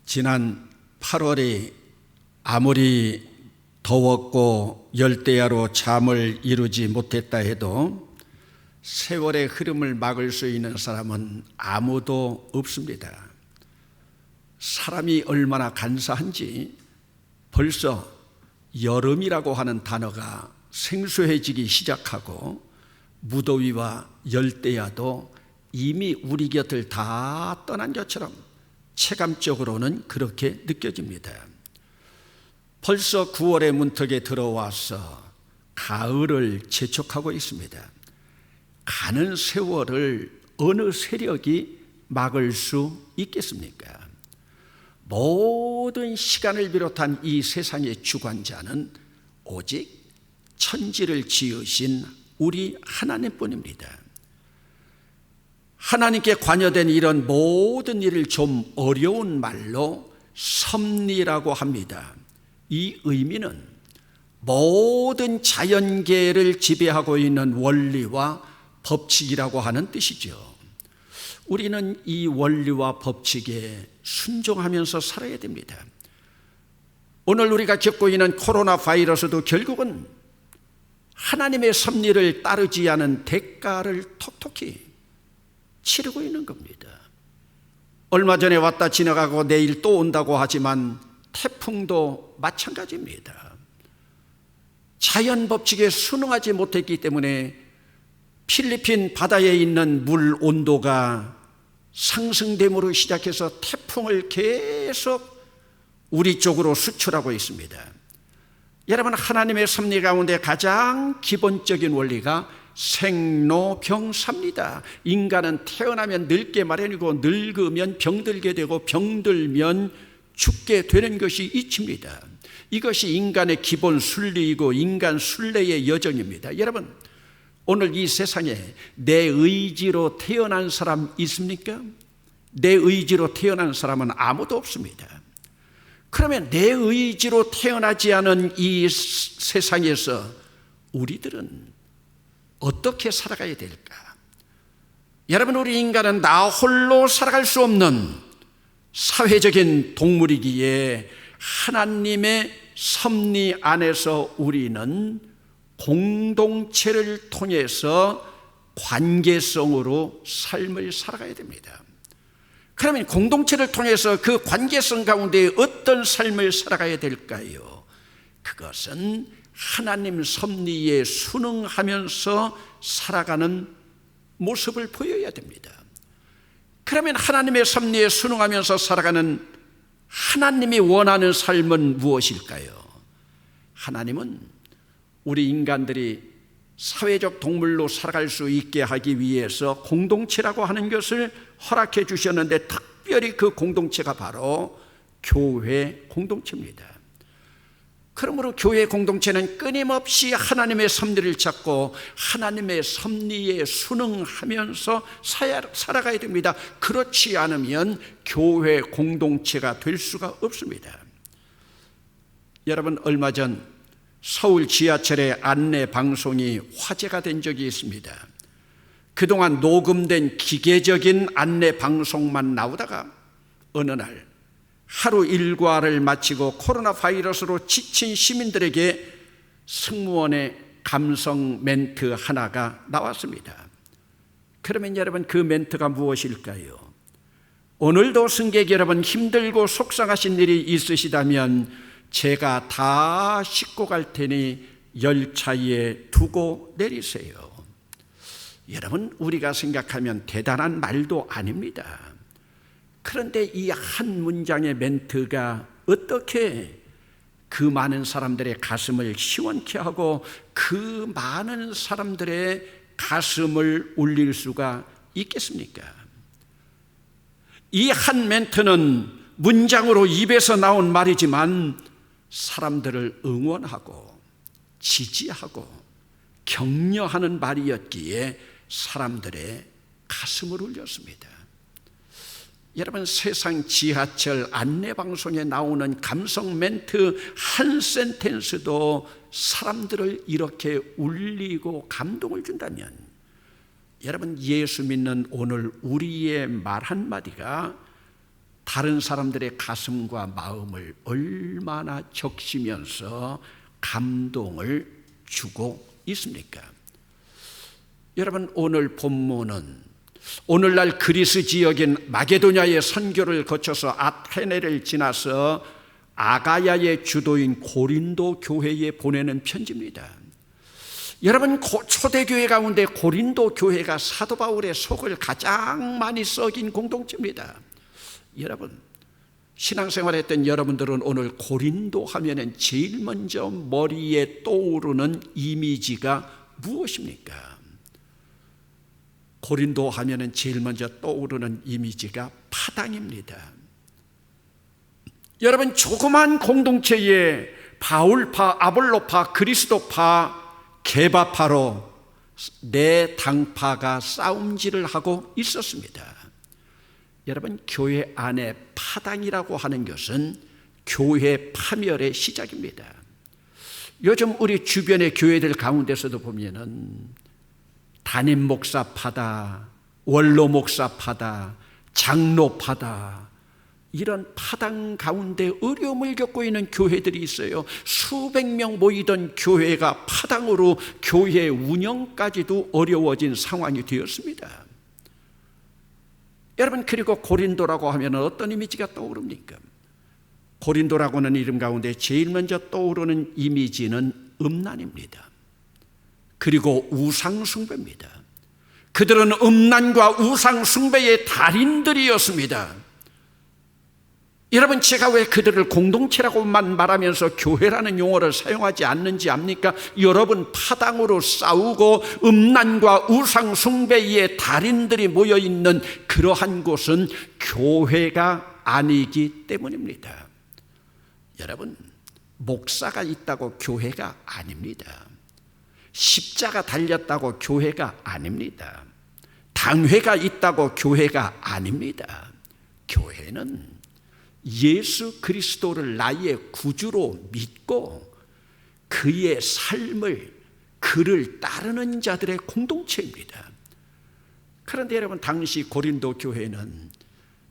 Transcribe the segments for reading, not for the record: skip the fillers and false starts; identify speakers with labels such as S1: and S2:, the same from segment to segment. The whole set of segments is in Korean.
S1: 지난 8월이 아무리 더웠고 열대야로 잠을 이루지 못했다 해도 세월의 흐름을 막을 수 있는 사람은 아무도 없습니다. 사람이 얼마나 간사한지 벌써 여름이라고 하는 단어가 생소해지기 시작하고 무더위와 열대야도 이미 우리 곁을 다 떠난 것처럼 체감적으로는 그렇게 느껴집니다. 벌써 9월의 문턱에 들어와서 가을을 재촉하고 있습니다. 가는 세월을 어느 세력이 막을 수 있겠습니까? 모든 시간을 비롯한 이 세상의 주관자는 오직 천지를 지으신 우리 하나님뿐입니다. 하나님께 관여된 이런 모든 일을 좀 어려운 말로 섭리라고 합니다. 이 의미는 모든 자연계를 지배하고 있는 원리와 법칙이라고 하는 뜻이죠. 우리는 이 원리와 법칙에 순종하면서 살아야 됩니다. 오늘 우리가 겪고 있는 코로나 바이러스도 결국은 하나님의 섭리를 따르지 않은 대가를 톡톡히 치르고 있는 겁니다. 얼마 전에 왔다 지나가고 내일 또 온다고 하지만 태풍도 마찬가지입니다. 자연 법칙에 순응하지 못했기 때문에 필리핀 바다에 있는 물 온도가 상승됨으로 시작해서 태풍을 계속 우리 쪽으로 수출하고 있습니다. 여러분, 하나님의 섭리 가운데 가장 기본적인 원리가 생로병사입니다. 인간은 태어나면 늙게 마련이고 늙으면 병들게 되고 병들면 죽게 되는 것이 이치입니다. 이것이 인간의 기본 순리이고 인간 순례의 여정입니다. 여러분, 오늘 이 세상에 내 의지로 태어난 사람 있습니까? 내 의지로 태어난 사람은 아무도 없습니다. 그러면 내 의지로 태어나지 않은 이 세상에서 우리들은 어떻게 살아가야 될까? 여러분, 우리 인간은 나 홀로 살아갈 수 없는 사회적인 동물이기에 하나님의 섭리 안에서 우리는 공동체를 통해서 관계성으로 삶을 살아가야 됩니다. 그러면 공동체를 통해서 그 관계성 가운데 어떤 삶을 살아가야 될까요? 그것은 하나님 섭리에 순응하면서 살아가는 모습을 보여야 됩니다. 그러면 하나님의 섭리에 순응하면서 살아가는 하나님이 원하는 삶은 무엇일까요? 하나님은 우리 인간들이 사회적 동물로 살아갈 수 있게 하기 위해서 공동체라고 하는 것을 허락해 주셨는데, 특별히 그 공동체가 바로 교회 공동체입니다. 그러므로 교회 공동체는 끊임없이 하나님의 섭리를 찾고 하나님의 섭리에 순응하면서 살아가야 됩니다. 그렇지 않으면 교회 공동체가 될 수가 없습니다. 여러분, 얼마 전 서울 지하철의 안내 방송이 화제가 된 적이 있습니다. 그동안 녹음된 기계적인 안내 방송만 나오다가 어느 날 하루 일과를 마치고 코로나 바이러스로 지친 시민들에게 승무원의 감성 멘트 하나가 나왔습니다. 그러면 여러분, 그 멘트가 무엇일까요? 오늘도 승객 여러분, 힘들고 속상하신 일이 있으시다면 제가 다 싣고 갈 테니 열차에 두고 내리세요. 여러분, 우리가 생각하면 대단한 말도 아닙니다. 그런데 이 한 문장의 멘트가 어떻게 그 많은 사람들의 가슴을 시원케 하고 그 많은 사람들의 가슴을 울릴 수가 있겠습니까? 이 한 멘트는 문장으로 입에서 나온 말이지만 사람들을 응원하고 지지하고 격려하는 말이었기에 사람들의 가슴을 울렸습니다. 여러분, 세상 지하철 안내방송에 나오는 감성 멘트 한 센텐스도 사람들을 이렇게 울리고 감동을 준다면, 여러분, 예수 믿는 오늘 우리의 말 한마디가 다른 사람들의 가슴과 마음을 얼마나 적시면서 감동을 주고 있습니까? 여러분, 오늘 본문은 오늘날 그리스 지역인 마게도냐의 선교를 거쳐서 아테네를 지나서 아가야의 주도인 고린도 교회에 보내는 편지입니다. 여러분, 초대교회 가운데 고린도 교회가 사도 바울의 속을 가장 많이 썩인 공동체입니다. 여러분, 신앙생활했던 여러분들은 오늘 고린도 하면은 제일 먼저 머리에 떠오르는 이미지가 무엇입니까? 고린도 하면은 제일 먼저 떠오르는 이미지가 파당입니다. 여러분, 조그만 공동체에 바울파, 아볼로파, 그리스도파, 게바파로 네 당파가 싸움질을 하고 있었습니다. 여러분, 교회 안에 파당이라고 하는 것은 교회 파멸의 시작입니다. 요즘 우리 주변의 교회들 가운데서도 보면은 담임 목사파다, 원로 목사파다, 장로파다, 이런 파당 가운데 어려움을 겪고 있는 교회들이 있어요. 수백 명 모이던 교회가 파당으로 교회 운영까지도 어려워진 상황이 되었습니다. 여러분, 그리고 고린도라고 하면 어떤 이미지가 떠오릅니까? 고린도라고 하는 이름 가운데 제일 먼저 떠오르는 이미지는 음란입니다. 그리고 우상숭배입니다. 그들은 음란과 우상숭배의 달인들이었습니다. 여러분, 제가 왜 그들을 공동체라고만 말하면서 교회라는 용어를 사용하지 않는지 압니까? 여러분, 파당으로 싸우고 음란과 우상숭배의 달인들이 모여있는 그러한 곳은 교회가 아니기 때문입니다. 여러분, 목사가 있다고 교회가 아닙니다. 십자가 달렸다고 교회가 아닙니다. 당회가 있다고 교회가 아닙니다. 교회는 예수 그리스도를 나의 구주로 믿고 그의 삶을, 그를 따르는 자들의 공동체입니다. 그런데 여러분, 당시 고린도 교회는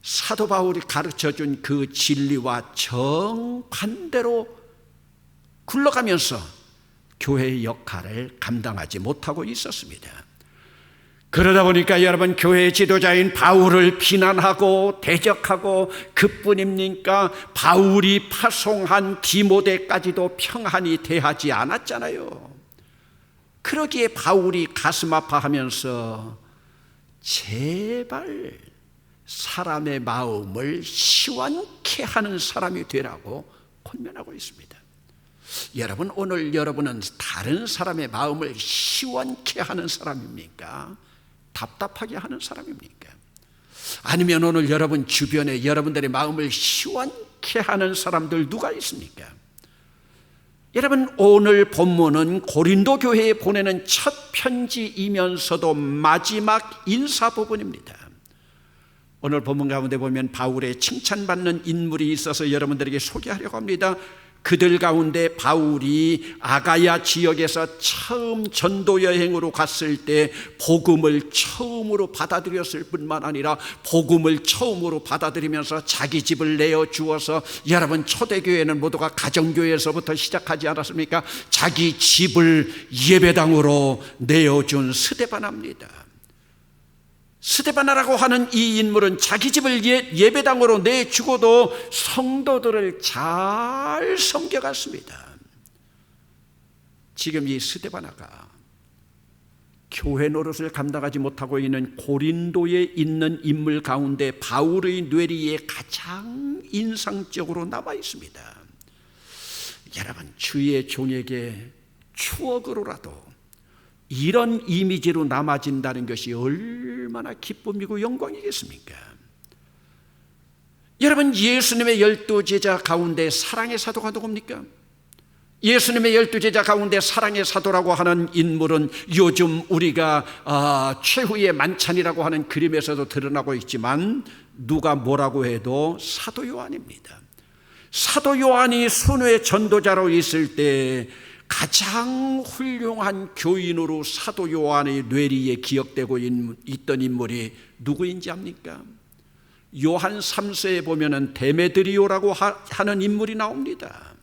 S1: 사도 바울이 가르쳐준 그 진리와 정반대로 굴러가면서 교회의 역할을 감당하지 못하고 있었습니다. 그러다 보니까 여러분, 교회 지도자인 바울을 비난하고 대적하고, 그뿐입니까? 바울이 파송한 디모데까지도 평안히 대하지 않았잖아요. 그러기에 바울이 가슴 아파하면서 제발 사람의 마음을 시원케 하는 사람이 되라고 권면하고 있습니다. 여러분, 오늘 여러분은 다른 사람의 마음을 시원케 하는 사람입니까? 답답하게 하는 사람입니까? 아니면 오늘 여러분 주변에 여러분들의 마음을 시원케 하는 사람들 누가 있습니까? 여러분, 오늘 본문은 고린도 교회에 보내는 첫 편지이면서도 마지막 인사 부분입니다. 오늘 본문 가운데 보면 바울의 칭찬받는 인물이 있어서 여러분들에게 소개하려고 합니다. 그들 가운데 바울이 아가야 지역에서 처음 전도 여행으로 갔을 때 복음을 처음으로 받아들였을 뿐만 아니라 복음을 처음으로 받아들이면서 자기 집을 내어주어서, 여러분, 초대교회는 모두가 가정교회에서부터 시작하지 않았습니까? 자기 집을 예배당으로 내어준 스데바나입니다. 스데바나라고 하는 이 인물은 자기 집을 예배당으로 내주고도 성도들을 잘 섬겨갔습니다. 지금 이 스데바나가 교회 노릇을 감당하지 못하고 있는 고린도에 있는 인물 가운데 바울의 뇌리에 가장 인상적으로 남아 있습니다. 여러분, 주의 종에게 추억으로라도 이런 이미지로 남아진다는 것이 얼마나 기쁨이고 영광이겠습니까? 여러분, 예수님의 12제자 가운데 사랑의 사도가 누굽니까? 예수님의 12제자 가운데 사랑의 사도라고 하는 인물은 요즘 우리가 최후의 만찬이라고 하는 그림에서도 드러나고 있지만, 누가 뭐라고 해도 사도 요한입니다. 사도 요한이 순회 전도자로 있을 때 가장 훌륭한 교인으로 사도 요한의 뇌리에 기억되고 있던 인물이 누구인지 압니까? 요한 3서에 보면은 데메드리오라고 하는 인물이 나옵니다.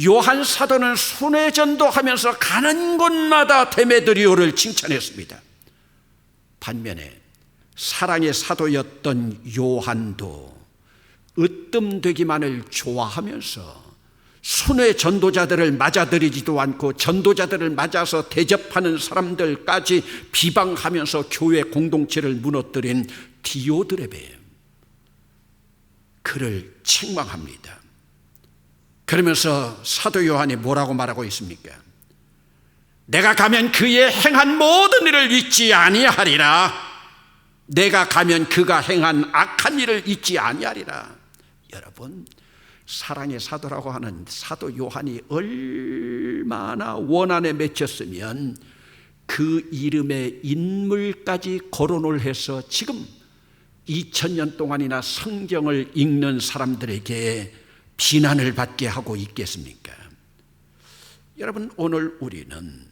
S1: 요한 사도는 순회 전도하면서 가는 곳마다 데메드리오를 칭찬했습니다. 반면에 사랑의 사도였던 요한도 으뜸되기만을 좋아하면서 순회 전도자들을 맞아들이지도 않고 전도자들을 맞아서 대접하는 사람들까지 비방하면서 교회 공동체를 무너뜨린 디오드레베 그를 책망합니다. 그러면서 사도 요한이 뭐라고 말하고 있습니까? 내가 가면 그의 행한 모든 일을 잊지 아니하리라. 내가 가면 그가 행한 악한 일을 잊지 아니하리라. 여러분, 사랑의 사도라고 하는 사도 요한이 얼마나 원한에 맺혔으면 그 이름에 인물까지 거론을 해서 지금 2000년 동안이나 성경을 읽는 사람들에게 비난을 받게 하고 있겠습니까? 여러분, 오늘 우리는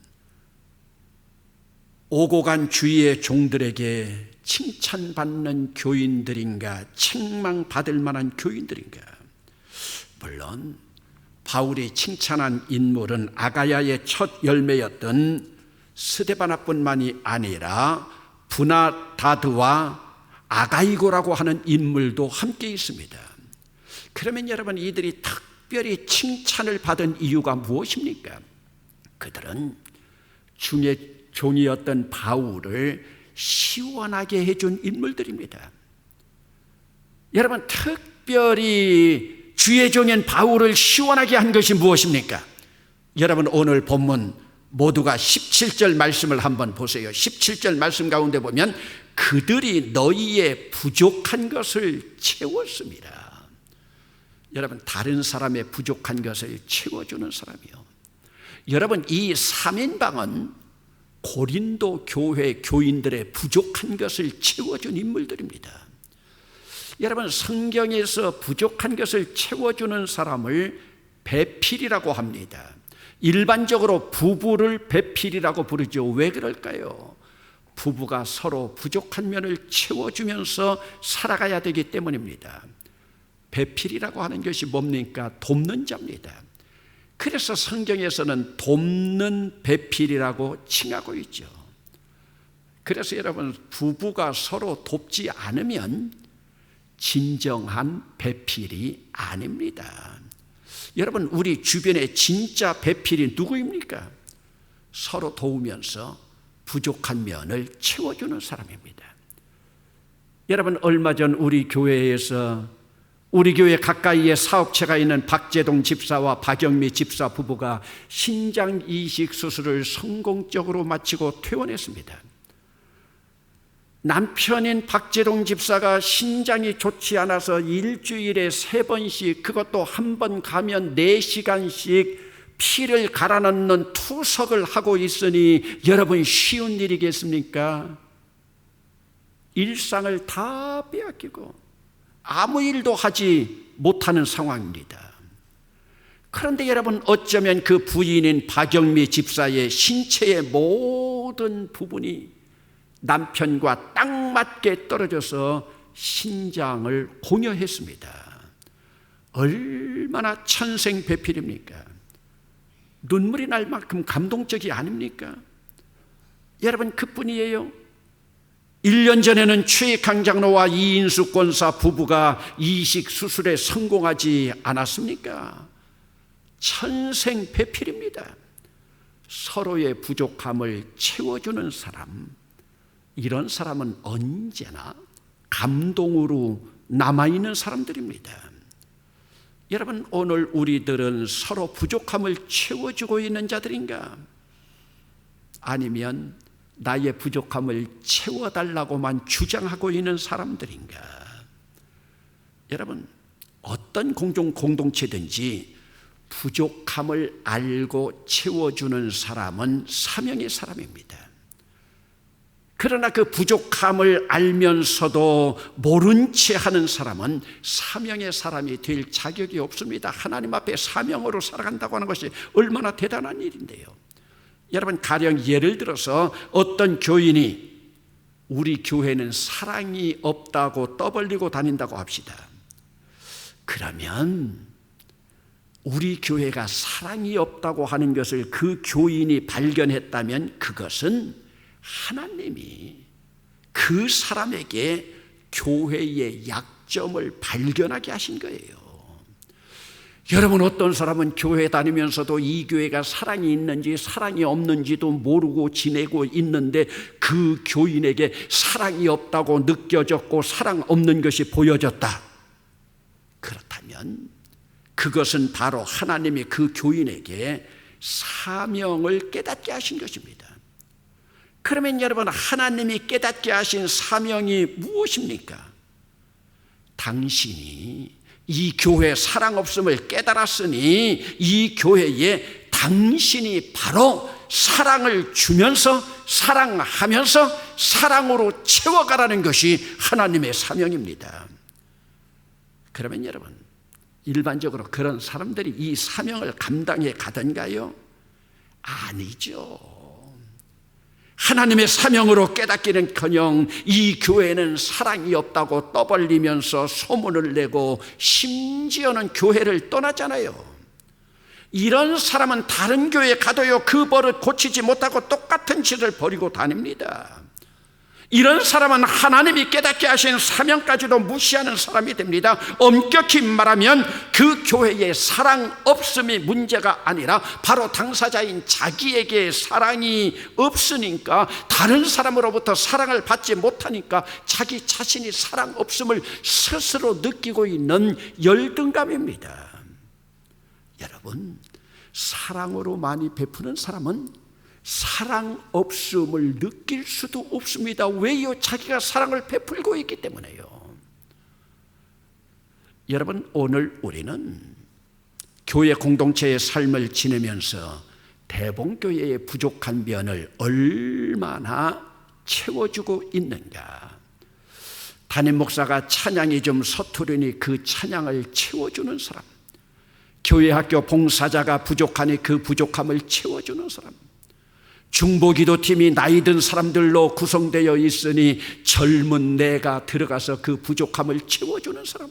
S1: 오고 간 주위의 종들에게 칭찬받는 교인들인가, 책망받을 만한 교인들인가? 물론 바울이 칭찬한 인물은 아가야의 첫 열매였던 스데바나뿐만이 아니라 브나다드와 아가이고라고 하는 인물도 함께 있습니다. 그러면 여러분, 이들이 특별히 칭찬을 받은 이유가 무엇입니까? 그들은 주의 종이었던 바울을 시원하게 해준 인물들입니다. 여러분, 특별히 주의 종인 바울을 시원하게 한 것이 무엇입니까? 여러분, 오늘 본문 모두가 17절 말씀을 한번 보세요. 17절 말씀 가운데 보면 그들이 너희의 부족한 것을 채웠습니다. 여러분, 다른 사람의 부족한 것을 채워주는 사람이요. 여러분, 이 3인방은 고린도 교회 교인들의 부족한 것을 채워준 인물들입니다. 여러분, 성경에서 부족한 것을 채워주는 사람을 배필이라고 합니다. 일반적으로 부부를 배필이라고 부르죠. 왜 그럴까요? 부부가 서로 부족한 면을 채워주면서 살아가야 되기 때문입니다. 배필이라고 하는 것이 뭡니까? 돕는 자입니다. 그래서 성경에서는 돕는 배필이라고 칭하고 있죠. 그래서 여러분, 부부가 서로 돕지 않으면 진정한 배필이 아닙니다. 여러분, 우리 주변에 진짜 배필이 누구입니까? 서로 도우면서 부족한 면을 채워주는 사람입니다. 여러분, 얼마 전 우리 교회에서 우리 교회 가까이에 사업체가 있는 박재동 집사와 박영미 집사 부부가 신장 이식 수술을 성공적으로 마치고 퇴원했습니다. 남편인 박재동 집사가 신장이 좋지 않아서 일주일에 3번씩, 그것도 한 번 가면 4시간씩 피를 갈아 넣는 투석을 하고 있으니 여러분, 쉬운 일이겠습니까? 일상을 다 빼앗기고 아무 일도 하지 못하는 상황입니다. 그런데 여러분, 어쩌면 그 부인인 박영미 집사의 신체의 모든 부분이 남편과 딱 맞게 떨어져서 신장을 공여했습니다. 얼마나 천생배필입니까? 눈물이 날 만큼 감동적이 아닙니까? 여러분, 그뿐이에요. 1년 전에는 최익항 장로와 이인숙 권사 부부가 이식 수술에 성공하지 않았습니까? 천생배필입니다. 서로의 부족함을 채워주는 사람, 이런 사람은 언제나 감동으로 남아있는 사람들입니다. 여러분, 오늘 우리들은 서로 부족함을 채워주고 있는 자들인가? 아니면 나의 부족함을 채워달라고만 주장하고 있는 사람들인가? 여러분, 어떤 공동체든지 부족함을 알고 채워주는 사람은 사명의 사람입니다. 그러나 그 부족함을 알면서도 모른 채 하는 사람은 사명의 사람이 될 자격이 없습니다. 하나님 앞에 사명으로 살아간다고 하는 것이 얼마나 대단한 일인데요. 여러분, 가령 예를 들어서 어떤 교인이 우리 교회는 사랑이 없다고 떠벌리고 다닌다고 합시다. 그러면 우리 교회가 사랑이 없다고 하는 것을 그 교인이 발견했다면 그것은 하나님이 그 사람에게 교회의 약점을 발견하게 하신 거예요. 여러분, 어떤 사람은 교회 다니면서도 이 교회가 사랑이 있는지 사랑이 없는지도 모르고 지내고 있는데 그 교인에게 사랑이 없다고 느껴졌고 사랑 없는 것이 보여졌다. 그렇다면 그것은 바로 하나님이 그 교인에게 사명을 깨닫게 하신 것입니다. 그러면 여러분, 하나님이 깨닫게 하신 사명이 무엇입니까? 당신이 이 교회 사랑 없음을 깨달았으니 이 교회에 당신이 바로 사랑을 주면서 사랑하면서 사랑으로 채워가라는 것이 하나님의 사명입니다. 그러면 여러분, 일반적으로 그런 사람들이 이 사명을 감당해 가던가요? 아니죠. 하나님의 사명으로 깨닫기는커녕 이 교회는 사랑이 없다고 떠벌리면서 소문을 내고 심지어는 교회를 떠나잖아요. 이런 사람은 다른 교회에 가도요 그 버릇 고치지 못하고 똑같은 짓을 벌이고 다닙니다. 이런 사람은 하나님이 깨닫게 하신 사명까지도 무시하는 사람이 됩니다. 엄격히 말하면 그 교회에 사랑 없음이 문제가 아니라 바로 당사자인 자기에게 사랑이 없으니까, 다른 사람으로부터 사랑을 받지 못하니까 자기 자신이 사랑 없음을 스스로 느끼고 있는 열등감입니다. 여러분, 사랑으로 많이 베푸는 사람은 사랑 없음을 느낄 수도 없습니다. 왜요? 자기가 사랑을 베풀고 있기 때문에요. 여러분, 오늘 우리는 교회 공동체의 삶을 지내면서 대봉교회의 부족한 면을 얼마나 채워주고 있는가. 담임 목사가 찬양이 좀 서투르니 그 찬양을 채워주는 사람, 교회 학교 봉사자가 부족하니 그 부족함을 채워주는 사람, 중보기도팀이 나이 든 사람들로 구성되어 있으니 젊은 내가 들어가서 그 부족함을 채워주는 사람,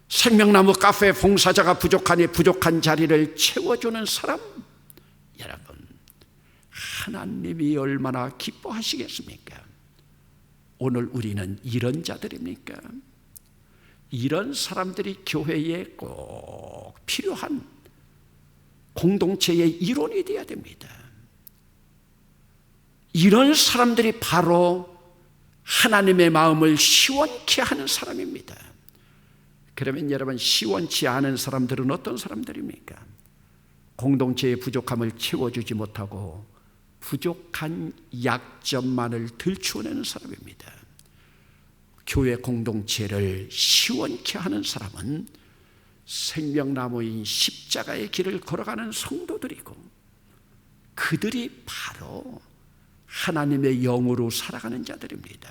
S1: 생명나무 카페 봉사자가 부족하니 부족한 자리를 채워주는 사람. 여러분, 하나님이 얼마나 기뻐하시겠습니까? 오늘 우리는 이런 자들입니까? 이런 사람들이 교회에 꼭 필요한 공동체의 일원이 되어야 됩니다. 이런 사람들이 바로 하나님의 마음을 시원케 하는 사람입니다. 그러면 여러분, 시원치 않은 사람들은 어떤 사람들입니까? 공동체의 부족함을 채워주지 못하고 부족한 약점만을 들추어내는 사람입니다. 교회 공동체를 시원케 하는 사람은 생명나무인 십자가의 길을 걸어가는 성도들이고, 그들이 바로 하나님의 영으로 살아가는 자들입니다.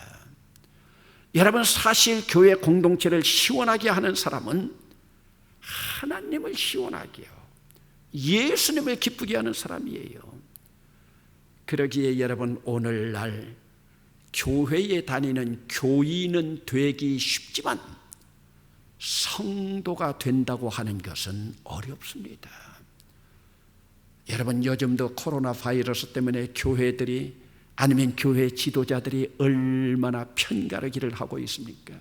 S1: 여러분, 사실 교회 공동체를 시원하게 하는 사람은 하나님을 시원하게 해요. 예수님을 기쁘게 하는 사람이에요. 그러기에 여러분, 오늘날 교회에 다니는 교인은 되기 쉽지만 성도가 된다고 하는 것은 어렵습니다. 여러분, 요즘도 코로나 바이러스 때문에 교회들이, 아니면 교회 지도자들이 얼마나 편가르기를 하고 있습니까?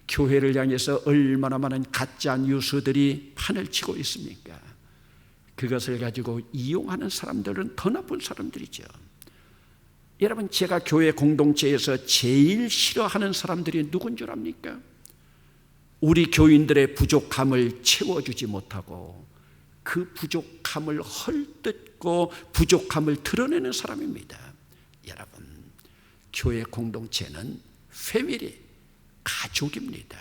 S1: 교회를 향해서 얼마나 많은 가짜 뉴스들이 판을 치고 있습니까? 그것을 가지고 이용하는 사람들은 더 나쁜 사람들이죠. 여러분, 제가 교회 공동체에서 제일 싫어하는 사람들이 누군 줄 압니까? 우리 교인들의 부족함을 채워주지 못하고 그 부족함을 헐뜯고 부족함을 드러내는 사람입니다. 여러분, 교회 공동체는 패밀리, 가족입니다.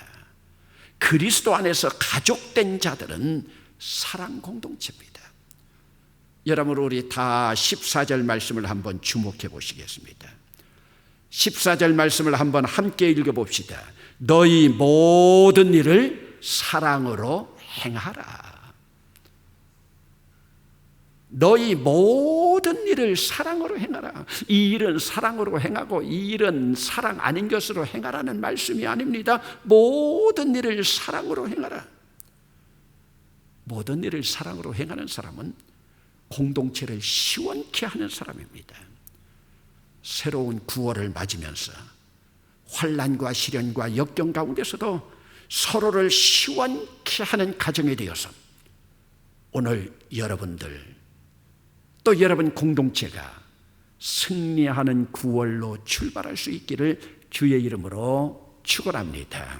S1: 그리스도 안에서 가족된 자들은 사랑 공동체입니다. 여러분, 우리 다 14절 말씀을 한번 주목해 보시겠습니다. 14절 말씀을 한번 함께 읽어봅시다. 너희 모든 일을 사랑으로 행하라. 너희 모든 일을 일을 사랑으로 행하라. 이 일은 사랑으로 행하고 이 일은 사랑 아닌 것으로 행하라는 말씀이 아닙니다. 모든 일을 사랑으로 행하라. 모든 일을 사랑으로 행하는 사람은 공동체를 시원케 하는 사람입니다. 새로운 구월을 맞으면서 환난과 시련과 역경 가운데서도 서로를 시원케 하는 가정이 되어서 오늘 여러분들 또 여러분 공동체가 승리하는 9월로 출발할 수 있기를 주의 이름으로 축원합니다.